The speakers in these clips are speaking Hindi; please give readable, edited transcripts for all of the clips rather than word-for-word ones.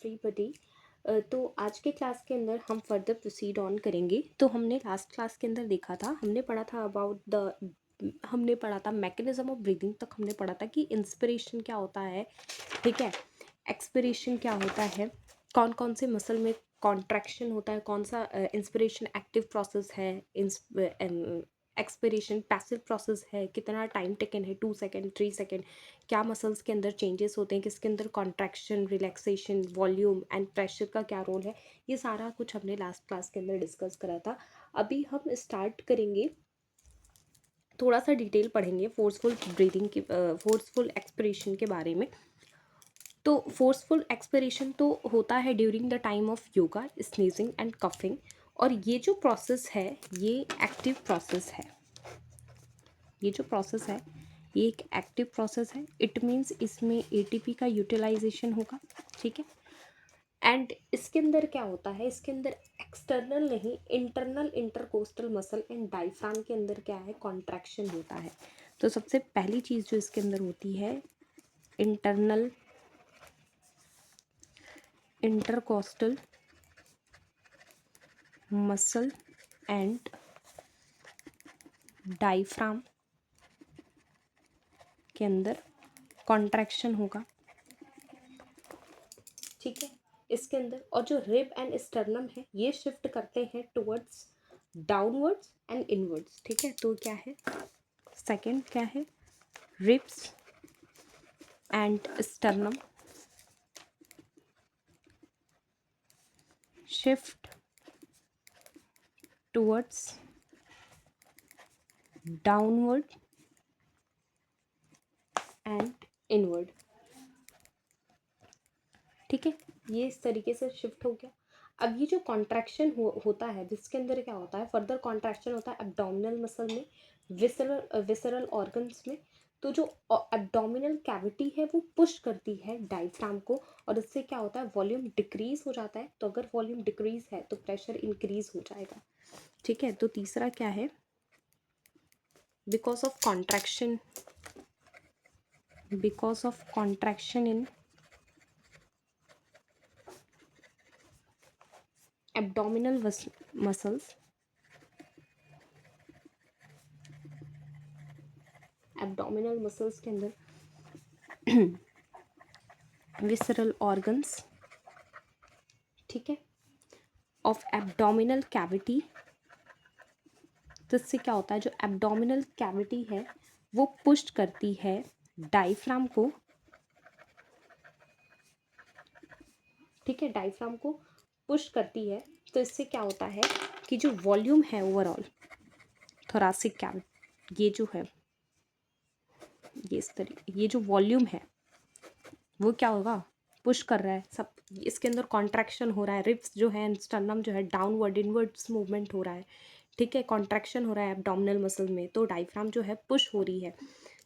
एवरीबॉडी। तो आज के क्लास के अंदर हम फर्दर प्रोसीड ऑन करेंगे। तो हमने लास्ट क्लास के अंदर देखा था, हमने पढ़ा था हमने पढ़ा था मैकेनिज्म ऑफ ब्रीदिंग तक। हमने पढ़ा था कि इंस्पिरेशन क्या होता है, ठीक है, एक्सपिरेशन क्या होता है, कौन कौन से मसल में कॉन्ट्रैक्शन होता है, कौन सा इंस्पिरेशन एक्टिव प्रोसेस है, एक्सपिरेशन पैसिव प्रोसेस है, कितना टाइम टेकन है, 2 सेकेंड 3 सेकेंड, क्या मसल्स के अंदर चेंजेस होते हैं, किसके अंदर contraction, relaxation, volume and pressure का क्या रोल है, ये सारा कुछ हमने लास्ट क्लास के अंदर डिस्कस करा था। अभी हम स्टार्ट करेंगे, थोड़ा सा डिटेल पढ़ेंगे फोर्सफुल ब्रीदिंग की, फोर्सफुल एक्सपिरेशन के बारे में। तो फोर्सफुल एक्सपिरेशन तो होता है during the time of yoga, sneezing and coughing. और ये जो प्रोसेस है ये एक्टिव प्रोसेस है। ये जो प्रोसेस है ये एक एक्टिव प्रोसेस है। इट मीन्स इसमें एटीपी का यूटिलाइजेशन होगा, ठीक है। एंड इसके अंदर क्या होता है, इसके अंदर एक्सटर्नल नहीं, internal intercostal muscle and diaphragm के अंदर क्या है, कॉन्ट्रैक्शन होता है। तो सबसे पहली चीज़ जो इसके अंदर होती है, internal intercostal muscle and diaphragm के अंदर कॉन्ट्रैक्शन होगा, ठीक है। इसके अंदर और जो रिब एंड स्टर्नम है ये शिफ्ट करते हैं टुवर्ड्स डाउनवर्ड्स एंड इनवर्ड्स, ठीक है। तो क्या है, सेकंड क्या है, ribs and sternum shift towards downward and inward, ठीक है। ये इस तरीके से शिफ्ट हो गया। अब ये जो कॉन्ट्रैक्शन होता है जिसके अंदर क्या होता है, फर्दर कॉन्ट्रैक्शन होता है एब्डोमिनल मसल में, विसरल ऑर्गन्स में। तो जो एब्डोमिनल कैविटी है वो पुश करती है डायफ्राम को, और इससे क्या होता है, वॉल्यूम डिक्रीज हो जाता है। तो अगर वॉल्यूम डिक्रीज है तो प्रेशर इंक्रीज हो जाएगा, ठीक है। तो तीसरा क्या है, because of contraction in abdominal muscles, abdominal muscles के अंदर विसरल ऑर्गन्स, ठीक है, ऑफ एब्डोमिनल कैविटी। तो इससे क्या होता है, जो एब्डोमिनल कैविटी है वो पुश करती है डायफ्राम को, ठीक है, डायफ्राम को पुश करती है। तो इससे क्या होता है कि जो वॉल्यूम है ओवरऑल थोरासिक कैविटी, ये जो है ये इस तरीके, ये जो वॉल्यूम है वो क्या होगा, पुश कर रहा है सब। इसके अंदर कॉन्ट्रैक्शन हो रहा है, रिब्स जो है, स्टर्नम जो है, डाउनवर्ड इनवर्ड्स मूवमेंट हो रहा है, ठीक है, कॉन्ट्रैक्शन हो रहा है एब्डोमिनल मसल में। तो डायफ्राम जो है पुश हो रही है,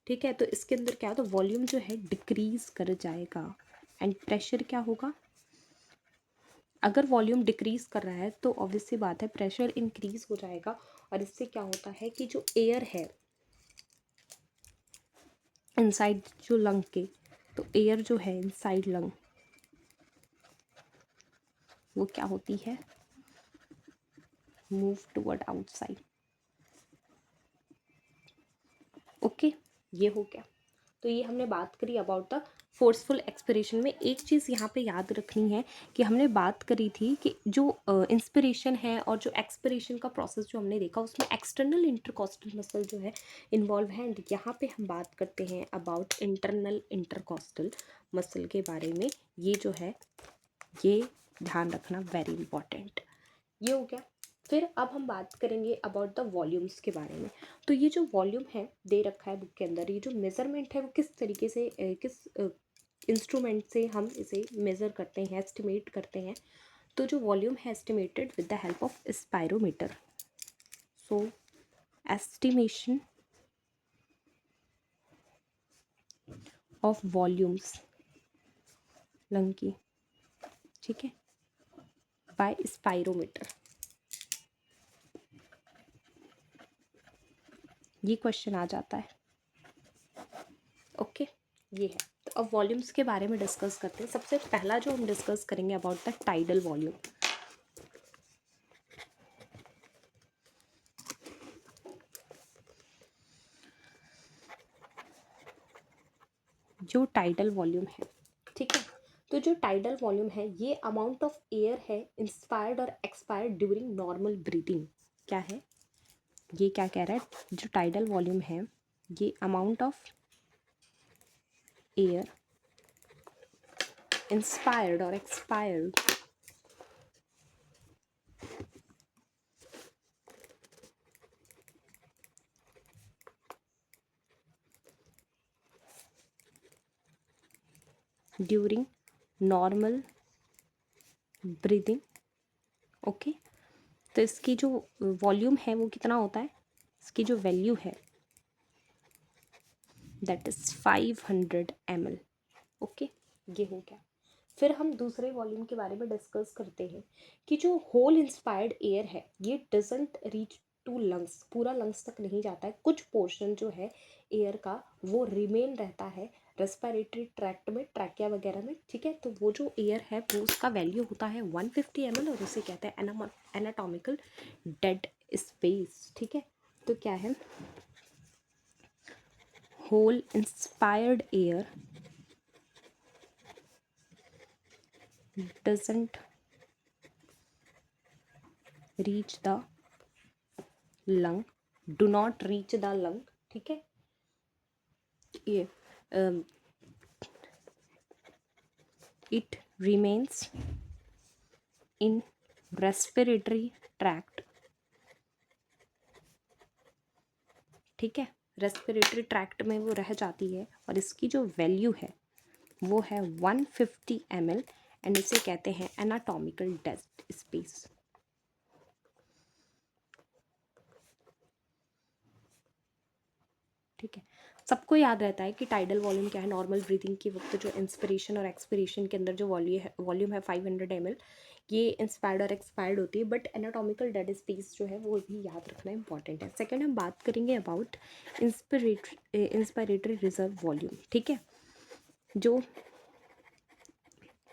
ठीक है। तो इसके अंदर क्या है, तो वॉल्यूम जो है डिक्रीज कर जाएगा एंड प्रेशर क्या होगा, अगर वॉल्यूम डिक्रीज कर रहा है तो ऑब्वियस सी बात है प्रेशर इंक्रीज हो जाएगा। और इससे क्या होता है कि जो एयर है इनसाइड जो लंग के, तो एयर जो है इनसाइड लंग वो क्या होती है, मूव टुवर्ड आउटसाइड, ओके। ये हो गया। तो ये हमने बात करी अबाउट द फोर्सफुल एक्सपिरेशन में। एक चीज़ यहाँ पे याद रखनी है कि हमने बात करी थी कि जो इंस्पिरेशन है और जो एक्सपिरेशन का प्रोसेस जो हमने देखा उसमें एक्सटर्नल इंटरकॉस्टल मसल जो है इन्वॉल्व है। एंड यहाँ पे हम बात करते हैं अबाउट इंटरनल इंटरकॉस्टल मसल के बारे में। ये जो है ये ध्यान रखना, वेरी इंपॉर्टेंट। ये हो गया। फिर अब हम बात करेंगे अबाउट द वॉल्यूम्स के बारे में। तो ये जो वॉल्यूम है दे रखा है बुक के अंदर, ये जो मेज़रमेंट है वो किस तरीके से किस इंस्ट्रूमेंट से हम इसे मेज़र करते हैं, एस्टिमेट करते हैं। तो जो वॉल्यूम है estimated with the help of spirometer. So estimation of volumes lung की, ठीक है, बाय स्पायरोमीटर। ये क्वेश्चन आ जाता है, ओके। ये है, तो अब वॉल्यूम्स के बारे में डिस्कस करते हैं। सबसे पहला जो हम डिस्कस करेंगे अबाउट द टाइडल वॉल्यूम। जो टाइडल वॉल्यूम है, ठीक है, तो जो टाइडल वॉल्यूम है ये अमाउंट ऑफ एयर है इंस्पायर्ड और एक्सपायर्ड ड्यूरिंग नॉर्मल ब्रीदिंग। क्या है ये, क्या कह रहा है, जो टाइडल वॉल्यूम है ये अमाउंट ऑफ एयर इंस्पायर्ड और expired during normal breathing. Okay, तो इसकी जो वॉल्यूम है वो कितना होता है, इसकी जो वैल्यू है दैट इज 500 ml। ओके, ये हो गया। फिर हम दूसरे वॉल्यूम के बारे में डिस्कस करते हैं कि जो होल इंस्पायर्ड एयर है ये डजंट रीच टू लंग्स, पूरा लंग्स तक नहीं जाता है, कुछ पोर्शन जो है एयर का वो रिमेन रहता है रेस्पिरेटरी ट्रैक्ट में, ट्रैकिया वगैरह में, ठीक है। तो वो जो एयर है वो उसका वैल्यू होता है 150 ml और उसे कहते हैं एनाटॉमिकल डेड स्पेस, ठीक है। तो क्या है, whole inspired air doesn't reach the lung, do not reach the lung, ठीक है। ये it remains in respiratory tract, ठीक है, रेस्पिरेटरी ट्रैक्ट में वो रह जाती है और इसकी जो वैल्यू है वो है 150 ml एंड इसे कहते हैं एनाटॉमिकल डेड स्पेस। ठीक है, सबको याद रहता है कि टाइडल वॉल्यूम क्या है। नॉर्मल ब्रीदिंग के वक्त जो इंस्पिरेशन और एक्सपिरेशन के अंदर जो वॉल्यूम है 500 ml, ये इंस्पायर्ड और एक्सपायर्ड होती है, बट एनाटॉमिकल डेड स्पेस जो है वो भी याद रखना इंपॉर्टेंट है। सेकेंड हम बात करेंगे अबाउट इंस्पायरेटरी रिजर्व वॉल्यूम, ठीक है। जो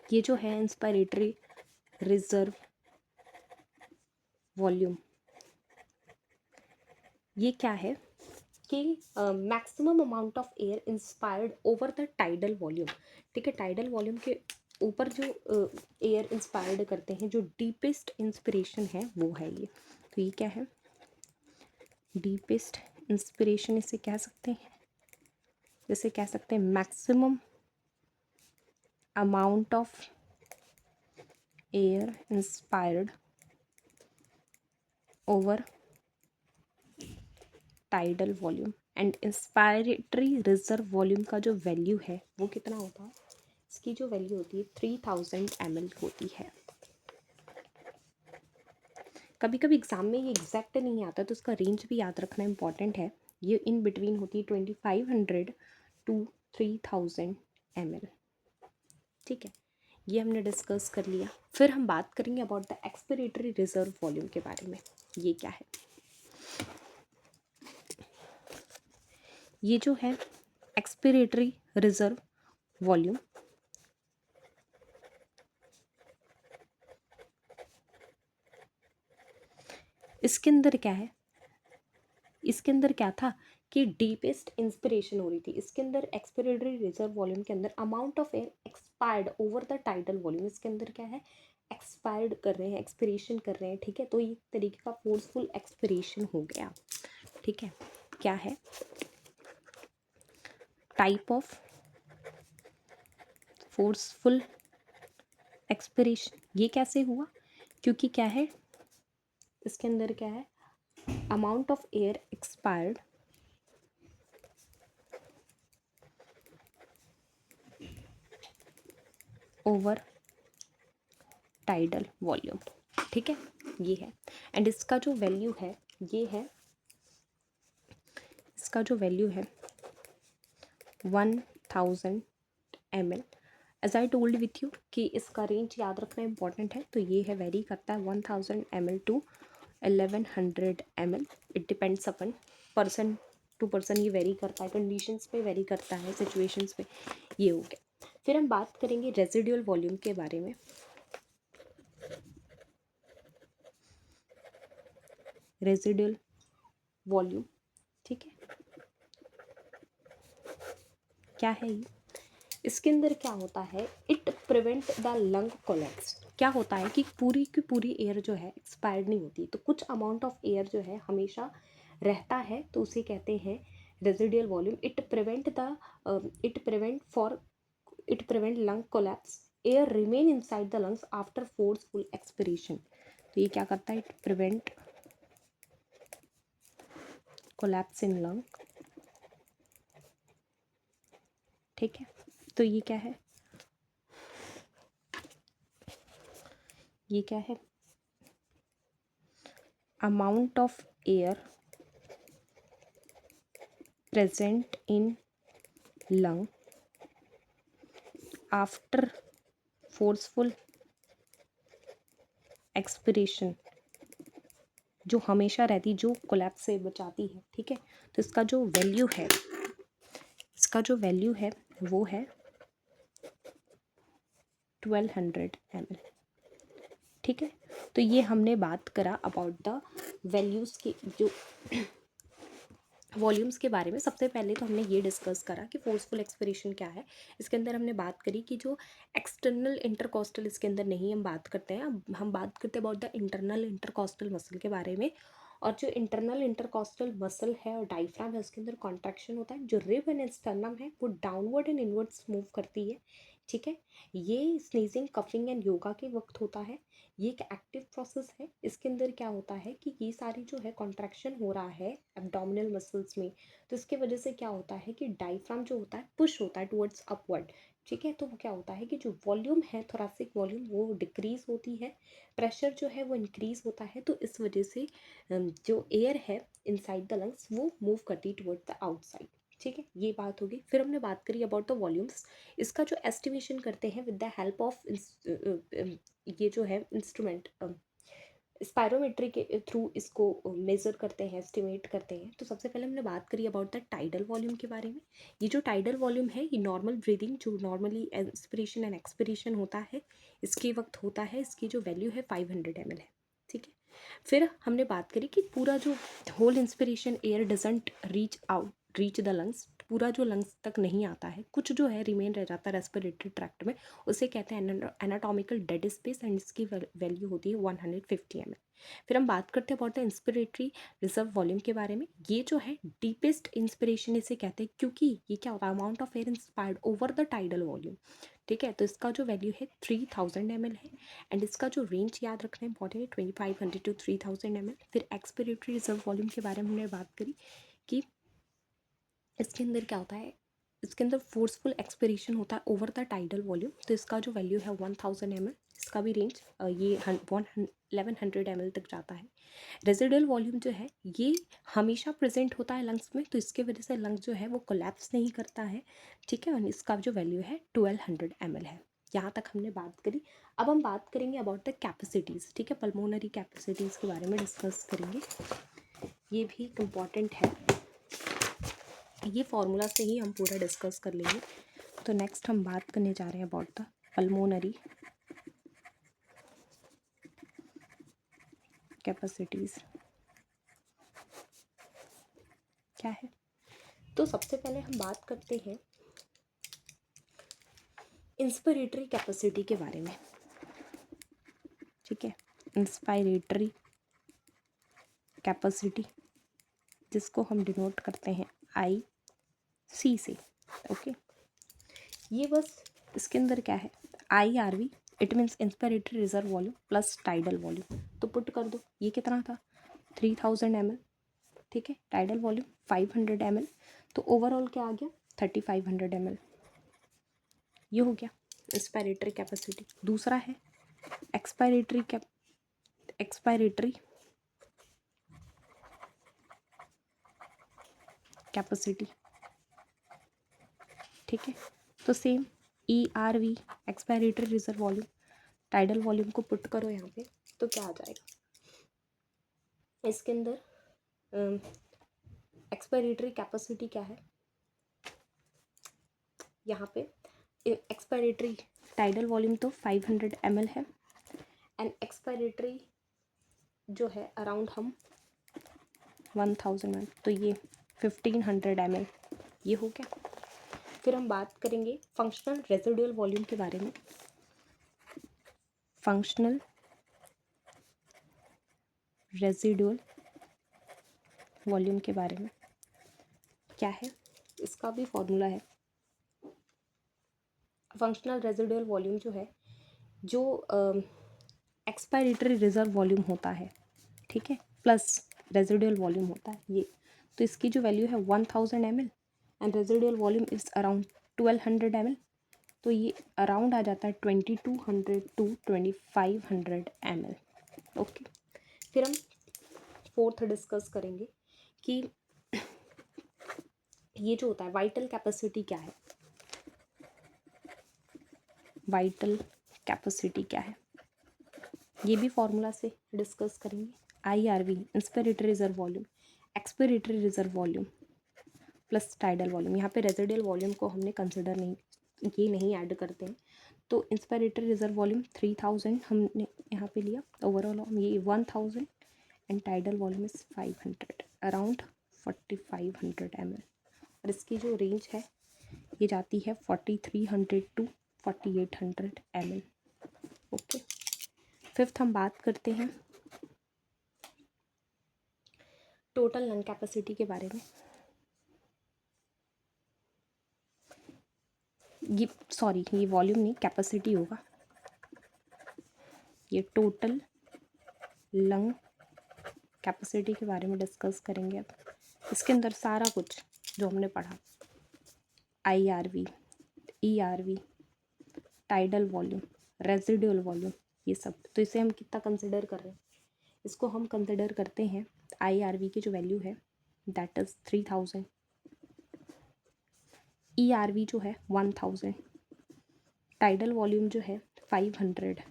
ये जो है इंस्पायरेटरी रिजर्व वॉल्यूम, ये क्या है कि maximum amount of air inspired over the tidal volume, ठीक है। टाइडल वॉल्यूम के ऊपर जो एयर इंस्पायर्ड करते हैं, जो डीपेस्ट इंस्पिरेशन है वो है ये। तो ये क्या है, डीपेस्ट इंस्पिरेशन इसे कह सकते हैं, जैसे कह सकते हैं maximum amount of air inspired over tidal volume and inspiratory reserve volume का जो वैल्यू है वो कितना होता है, इसकी जो वैल्यू होती है 3000 ml होती है। कभी कभी एग्जाम में ये एग्जैक्ट नहीं आता तो उसका रेंज भी याद रखना इंपॉर्टेंट है। ये इन बिटवीन होती है 2500 to 3000 ml, ठीक है। ये हमने डिस्कस कर लिया। फिर हम बात करेंगे about the expiratory reserve volume के बारे में। ये क्या है, ये जो है एक्सपिरेटरी रिजर्व वॉल्यूम, इसके अंदर क्या है, इसके अंदर क्या था कि डीपेस्ट इंस्पिरेशन हो रही थी। इसके अंदर एक्सपिरेटरी रिजर्व वॉल्यूम के अंदर amount of air expired over the tidal volume, इसके अंदर क्या है, एक्सपायर्ड कर रहे हैं, एक्सपिरेशन कर रहे हैं, ठीक है। तो ये तरीके का फोर्सफुल एक्सपिरेशन हो गया, ठीक है। क्या है, टाइप ऑफ फोर्सफुल एक्सपिरेशन। ये कैसे हुआ, क्योंकि क्या है, इसके अंदर क्या है, amount of air expired over tidal volume, ठीक है, ये है। एंड इसका जो वैल्यू है ये है, इसका जो वैल्यू है 1000 ml। As I told with you कि इसका रेंज याद रखना इंपॉर्टेंट है। तो ये है, वेरी करता है 1000 ml to 1100 ml, it depends upon person to person ये वेरी करता है, कंडीशंस पे वेरी करता है, सिचुएशंस पे। ये हो गया। फिर हम बात करेंगे रेजिडुअल वॉल्यूम के बारे में। रेजिडुअल वॉल्यूम, ठीक है, क्या है ये? इसके अंदर क्या होता है, it prevent the lung collapse. क्या होता है कि पूरी की पूरी एयर जो है एक्सपायर्ड नहीं होती, तो कुछ अमाउंट ऑफ एयर जो है हमेशा रहता है, तो उसे कहते हैं residual volume. It prevent lung collapse, air remain inside the lungs after forceful expiration. तो ये क्या करता है, it prevent collapse in lung, ठीक है। तो ये क्या है, ये क्या है, amount of air present in lung after forceful expiration, जो हमेशा रहती, जो कोलैप्स से बचाती है, ठीक है। तो इसका जो वैल्यू है, इसका जो वैल्यू है वो है 1200 ml, ठीक है। तो ये हमने बात करा अबाउट द वैल्यूज़ की, जो वॉल्यूम्स के बारे में। सबसे पहले तो हमने ये डिस्कस करा कि फोर्सफुल एक्सपिरेशन क्या है। इसके अंदर हमने बात करी कि जो एक्सटर्नल इंटरकॉस्टल, इसके अंदर नहीं हम बात करते हैं, अब हम बात करते हैं about the internal intercostal muscle के बारे में। और जो इंटरनल इंटरकॉस्टल मसल है और डायफ्राम है, उसके अंदर कॉन्ट्रैक्शन होता है। जो रिब एंड स्टर्नम है वो डाउनवर्ड एंड इनवर्ड्स मूव करती है, ठीक है। ये स्नीजिंग, कफिंग एंड योगा के वक्त होता है। ये एक एक्टिव प्रोसेस है। इसके अंदर क्या होता है कि ये सारी जो है कॉन्ट्रैक्शन हो रहा है एब्डोमिनल मसल्स में, तो इसके वजह से क्या होता है कि डायफ्राम जो होता है पुश होता है टुवर्ड्स अपवर्ड, ठीक है। तो वो क्या होता है कि जो वॉल्यूम है, थोरैसिक वॉल्यूम, वो डिक्रीज होती है, प्रेशर जो है वो इंक्रीज होता है। तो इस वजह से जो एयर है इनसाइड द लंग्स वो मूव करती टुवर्ड्स द आउटसाइड, ठीक है। ये बात होगी। फिर हमने बात करी अबाउट द वॉल्यूम्स। इसका जो एस्टिमेशन करते हैं विद द हेल्प ऑफ ये जो है इंस्ट्रूमेंट, स्पायरोमेट्री के थ्रू इसको मेज़र करते हैं, एस्टिमेट करते हैं। तो सबसे पहले हमने बात करी अबाउट द टाइडल वॉल्यूम के बारे में। ये जो टाइडल वॉल्यूम है, ये नॉर्मल ब्रीदिंग, जो नॉर्मली इंस्पिरेशन एंड एक्सपिरेशन होता है, इसके वक्त होता है। इसकी जो वैल्यू है 500 ml है, ठीक है। फिर हमने बात करी कि पूरा जो whole inspiration air doesn't reach the lungs, पूरा जो लंग्स तक नहीं आता है, कुछ जो है रिमेन रह जाता है रेस्पिरेटरी ट्रैक्ट में, उसे कहते हैं एनाटॉमिकल डेड स्पेस, एंड इसकी वैल्यू होती है 150 ml। फिर हम बात करते हैं about the inspiratory reserve volume के बारे में। ये जो है डीपेस्ट इंस्पिरेशन इसे कहते हैं, क्योंकि ये क्या होता है, amount of air inspired over the tidal volume, ठीक है। तो इसका जो वैल्यू है 3000 ml है, एंड इसका जो रेंज याद रखना इंपॉर्टेंट है 2500 to 3000 ml। फिर एक्सपिरेटरी रिजर्व वॉल्यूम के बारे में हमने बात करी कि इसके अंदर क्या होता है, इसके अंदर फोर्सफुल एक्सपिरेशन होता है ओवर द टाइडल वॉल्यूम। तो इसका जो वैल्यू है 1000 ml, इसका भी रेंज ये 1100 ml तक जाता है। रेजिडुअल वॉल्यूम जो है ये हमेशा प्रेजेंट होता है लंग्स में, तो इसके वजह से लंग्स जो है वो कोलैप्स नहीं करता है, ठीक है। और इसका जो वैल्यू है 1200 ml है। यहाँ तक हमने बात करी। अब हम बात करेंगे अबाउट द कैपेसिटीज़, ठीक है। पल्मोनरी कैपेसिटीज़ के बारे में डिस्कस करेंगे, ये भी इम्पॉर्टेंट है। ये फार्मूला से ही हम पूरा डिस्कस कर लेंगे। तो नेक्स्ट हम बात करने जा रहे हैं अबाउट द पल्मोनरी कैपेसिटीज़ क्या है। तो सबसे पहले हम बात करते हैं इंस्पिरेटरी कैपेसिटी के बारे में, ठीक है। इंस्पायरेटरी कैपेसिटी, जिसको हम डिनोट करते हैं IC से, ओके। ये बस इसके अंदर क्या है, IRV, it means inspiratory reserve volume plus tidal volume. तो पुट कर दो, ये कितना था 3000 ml, ठीक है। टाइडल वॉल्यूम 500 ml, तो ओवरऑल क्या आ गया 3500 ml। ये हो गया इंस्पायरेटरी कैपेसिटी। दूसरा है एक्सपायरेटरी कैपेसिटी, ठीक है। तो same ERV, expiratory reserve volume, tidal volume को पुट करो यहाँ पे, तो क्या आ जाएगा इसके अंदर एक्सपायरेटरी कैपेसिटी क्या है, यहाँ पे एक्सपायरेटरी टाइडल वॉल्यूम तो 500 ml है, एंड एक्सपायरेटरी जो है अराउंड हम 1000 ml, तो ये 1500 ml ये हो गया। फिर हम बात करेंगे फंक्शनल रेजिडुअल वॉल्यूम के बारे में। फंक्शनल रेजिडुअल वॉल्यूम के बारे में क्या है, इसका भी फॉर्मूला है। फंक्शनल रेजिडुअल वॉल्यूम जो है, जो एक्सपायरेटरी रिजर्व वॉल्यूम होता है, ठीक है, प्लस रेजिडुअल वॉल्यूम होता है ये, तो इसकी जो वैल्यू है 1000 ml and residual volume is around 1200 ml, तो ये अराउंड आ जाता है 2200 to 2500 ml। ओके, फिर हम फोर्थ डिस्कस करेंगे कि ये जो होता है वाइटल कैपेसिटी क्या है। वाइटल कैपेसिटी क्या है, ये भी फॉर्मूला से डिस्कस करेंगे। IRV inspiratory reserve volume, expiratory reserve volume plus tidal volume. यहाँ पे रेजिडुअल वॉल्यूम को हमने कंसिडर नहीं, ये नहीं ऐड करते हैं, तो इंस्पिरेटरी रिजर्व वॉल्यूम 3000 हमने यहाँ पे लिया, ओवरऑल हम ये 1000 and tidal volume is 500 around 4500 ml, और इसकी जो रेंज है ये जाती है 4300 to 4800 ml। ओके, फिफ्थ हम बात करते हैं टोटल लंग कैपेसिटी के बारे में। ये सॉरी, ये वॉल्यूम नहीं कैपेसिटी होगा, ये टोटल लंग कैपेसिटी के बारे में डिस्कस करेंगे। अब इसके अंदर सारा कुछ जो हमने पढ़ा, IRV, ERV, tidal volume, residual volume, ये सब, तो इसे हम कितना कंसिडर कर रहे हैं, इसको हम कंसिडर करते हैं IRV की जो वैल्यू है दैट इज़ 3000, ERV जो है 1000, टाइडल वॉल्यूम जो है 500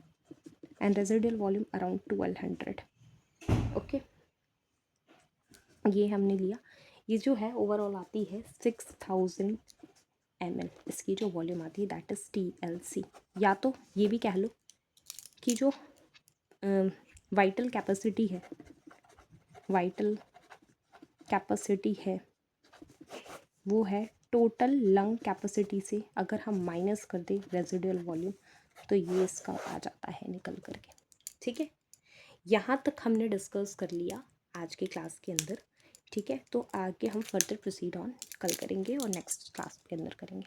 and residual volume around 1200। Okay, ये हमने लिया। ये जो है ओवरऑल आती है 6000 ml, इसकी जो वॉल्यूम आती है दैट इज़ TLC। या तो ये भी कह लो कि जो वाइटल कैपेसिटी है, वाइटल कैपेसिटी है वो है टोटल लंग कैपेसिटी से अगर हम माइनस कर दें रेजिडुअल वॉल्यूम, तो ये इसका आ जाता है निकल करके। ठीक है, यहाँ तक हमने डिस्कस कर लिया आज की क्लास के अंदर। ठीक है, तो आगे हम फर्दर प्रोसीड ऑन कल करेंगे और नेक्स्ट क्लास के अंदर करेंगे।